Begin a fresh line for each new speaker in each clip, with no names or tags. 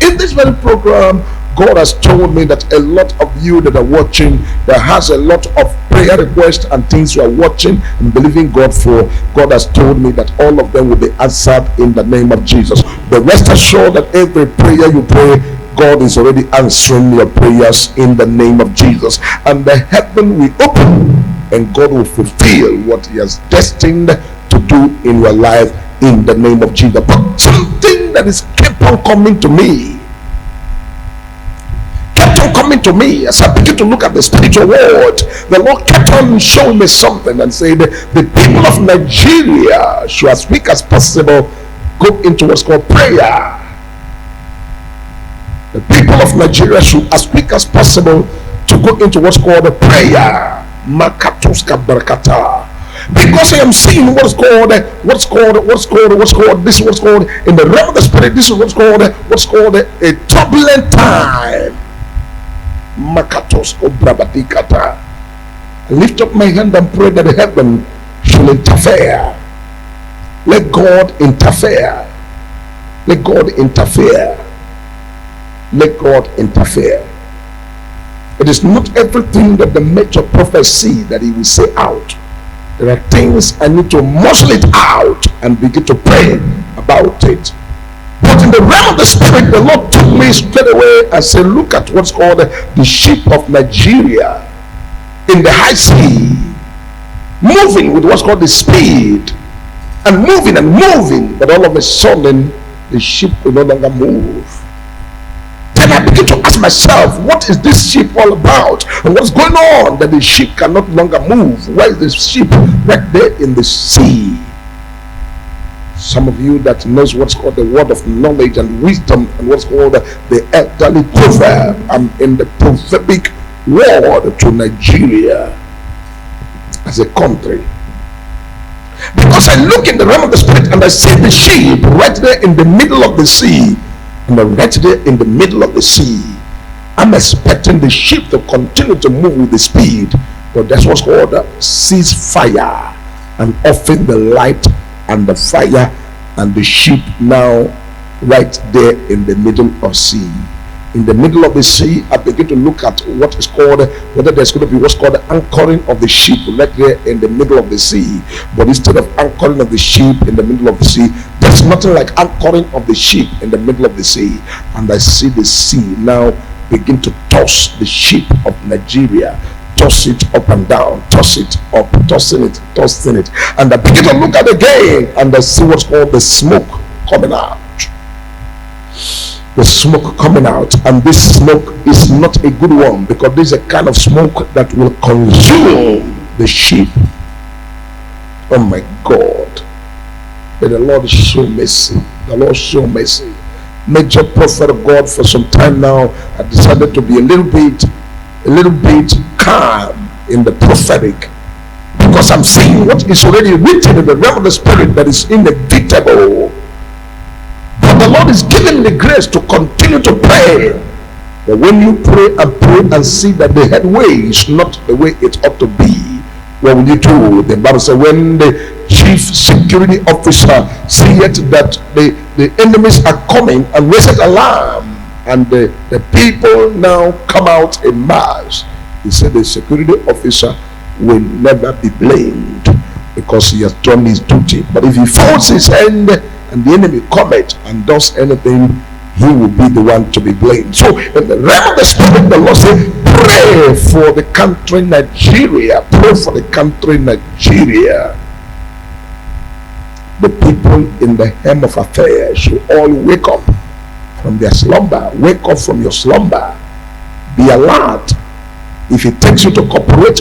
in this very program, God has told me that a lot of you that are watching, that has a lot of prayer requests and things you are watching and believing God for. God has told me that all of them will be answered in the name of Jesus. But rest assured that every prayer you pray, God is already answering your prayers in the name of Jesus. And the heaven will open and God will fulfill what He has destined to do in your life in the name of Jesus. But something that is kept on coming to me as I begin to look at the spiritual world. The Lord kept on showing me something and said the people of Nigeria should, as quick as possible, go into what's called prayer. The people of Nigeria should, as quick as possible, to go into what's called a prayer. Makatuska barakata. Because I am seeing what's called in the realm of the spirit. This is what's called a turbulent time. Makatos obrabadikata. I lift up my hand and pray that heaven should interfere. Let God interfere. Let God interfere. Let God interfere. It is not everything that the major prophet see that he will say out. There are things I need to muscle it out and begin to pray about it. But in the realm of the spirit, the Lord took me straight away and said, look at what's called the ship of Nigeria in the high sea, moving with what's called the speed, and moving, but all of a sudden the ship will no longer move. Then I begin to ask myself, what is this ship all about? And what's going on that the ship can no longer move? Why is this ship right there in the sea? Some of you that knows what's called the word of knowledge and wisdom and what's called the elderly proverb, I'm in the prophetic word to Nigeria as a country. Because I look in the realm of the spirit and I see the ship right there in the middle of the sea. And right there in the middle of the sea, I'm expecting the ship to continue to move with the speed. But that's what's called ceasefire, and often the light and the fire and the ship now right there in the middle of sea. In the middle of the sea, I begin to look at what is called, whether there's going to be what's called the anchoring of the ship right there in the middle of the sea. But instead of anchoring of the ship in the middle of the sea, there's nothing like anchoring of the ship in the middle of the sea. And I see the sea now begin to toss the ship of Nigeria, toss it up and down, toss it up, tossing it. And I begin to look at it again and I see what's called the smoke coming out. The smoke coming out, and this smoke is not a good one, because this is a kind of smoke that will consume the ship. Oh my God. May the Lord show mercy. The Lord show mercy. Major prophet of God, for some time now, I decided to be a little bit calm in the prophetic, because I'm seeing what is already written in the realm of the spirit that is inevitable. But the Lord is giving the grace to continue to pray. But when you pray and see that the headway is not the way it ought to be, what will you do? The Bible says, when the chief security officer seeth that the enemies are coming and raised alarm, and the people now come out in mass, he said the security officer will never be blamed, because he has done his duty. But if he folds his hand and the enemy cometh and does anything, he will be the one to be blamed. So in the realm of the spirit, the Lord said, pray for the country Nigeria. Pray for the country Nigeria. The people in the hem of affairs should all wake up from their slumber. Wake up from your slumber. Be alert. If it takes you to cooperate.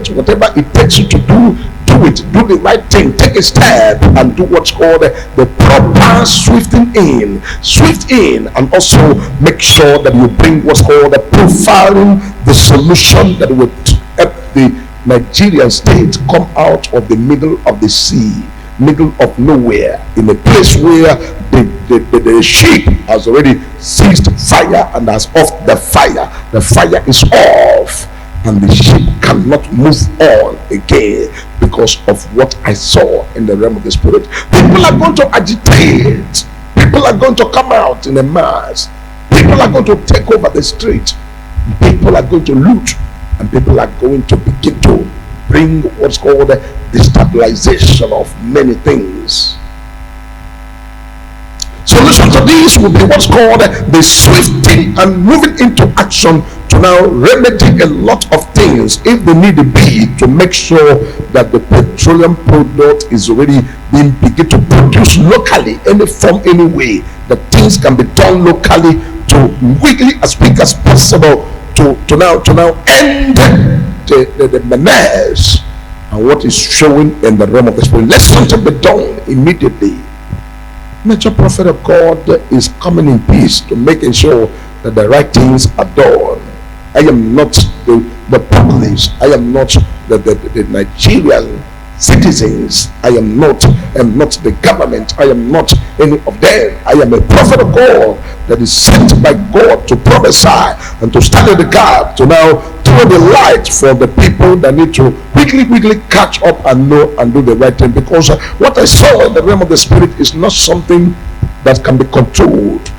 Whatever it takes you to do it. Do the right thing. Take a step and do what's called the proper swift in, and also make sure that you bring what's called profiling the solution that would help the Nigerian state come out of the middle of the sea, middle of nowhere, in a place where the ship has already ceased fire and has off the fire. The fire is off, and the ship cannot move on again because of what I saw in the realm of the spirit. People are going to agitate. People are going to come out in a mass. People are going to take over the street. People are going to loot, and people are going to begin to bring what's called the destabilization of many things. Solution to this will be what's called the swifting and moving into action to now remedy a lot of things, if they need to be, to make sure that the petroleum product is already being begin to produce locally, any form, any way, that things can be done locally to quickly as quick as possible to now end the menace and what is showing in the realm of the spirit. Let something be done immediately. Major prophet of God is coming in peace to making sure that the right things are done. I am not the populace. I am not the Nigerian citizens. I am not the government. I am not any of them. I am a prophet of God that is sent by God to prophesy and to stand in the gap, to now throw the light for the people that need to quickly catch up and know and do the right thing. Because what I saw in the realm of the spirit is not something that can be controlled.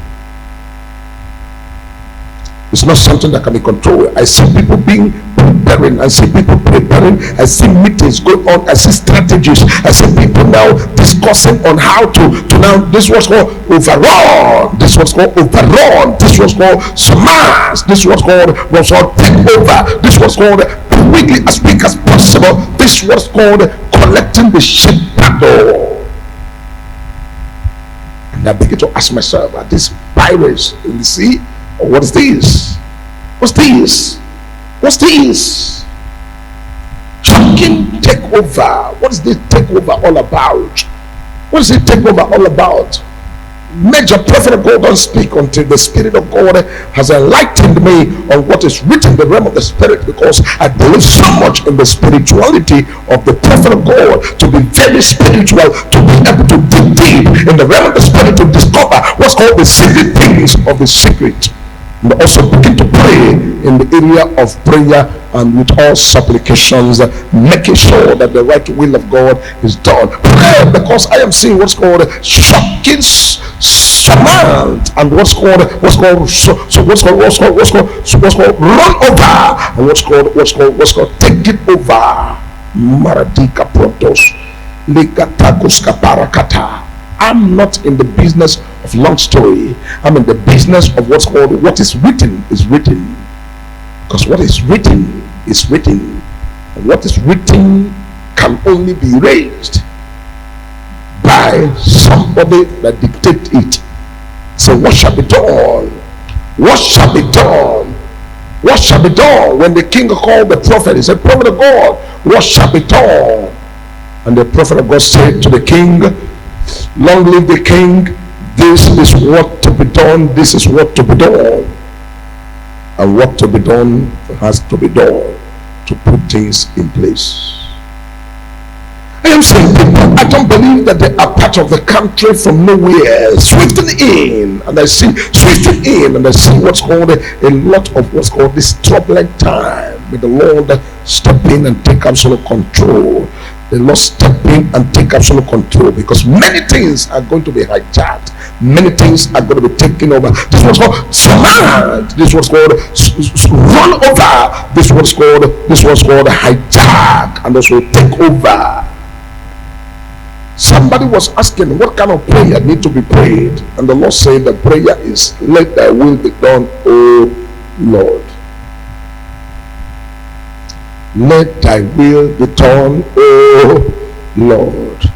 It's not something that can be controlled. I see people preparing. I see people preparing. I see meetings going on. I see strategies. I see people now discussing on how to now, this was called overrun. This was called overrun. This was called smash. This was called take over. This was called quickly as quick as possible. This was called collecting the ship battle. And I begin to ask myself, are these pirates in the sea? What is this? What's this? What's this? Shocking takeover. What is this takeover all about? What is it takeover all about? Major prophet of God don't speak until the Spirit of God has enlightened me on what is written in the realm of the Spirit, because I believe so much in the spirituality of the prophet of God, to be very spiritual, to be able to dig deep in the realm of the Spirit, to discover what's called the secret things of the secret. And also begin to pray in the area of prayer and with all supplications, making sure that the right will of God is done. Pray, because I am seeing what's called shocking command, and what's called run over, and what's called take it over. Maradika protos ligatakus kaparakata. I'm not in the business of long story. I'm in the business of what's called what is written is written. Because what is written is written. And what is written can only be raised by somebody that dictates it. So what shall be done? What shall be done? What shall be done? When the king called the prophet, he said, prophet of God, what shall be done? And the prophet of God said to the king, long live the king, this is what to be done, this is what to be done. And what to be done has to be done to put things in place. I am saying, people, I don't believe that they are part of the country from nowhere, swifting in, and I see swifting in, and I see what's called a lot of what's called this turbulent time. May the Lord step in and take absolute control. The Lord step in and take absolute control, because many things are going to be hijacked. Many things are going to be taken over. This was called smash. This was called run over. This was called hijack, and this will take over. Somebody was asking what kind of prayer need to be prayed, and the Lord said the prayer is, let thy will be done, O Lord. Let thy will be done, O Lord.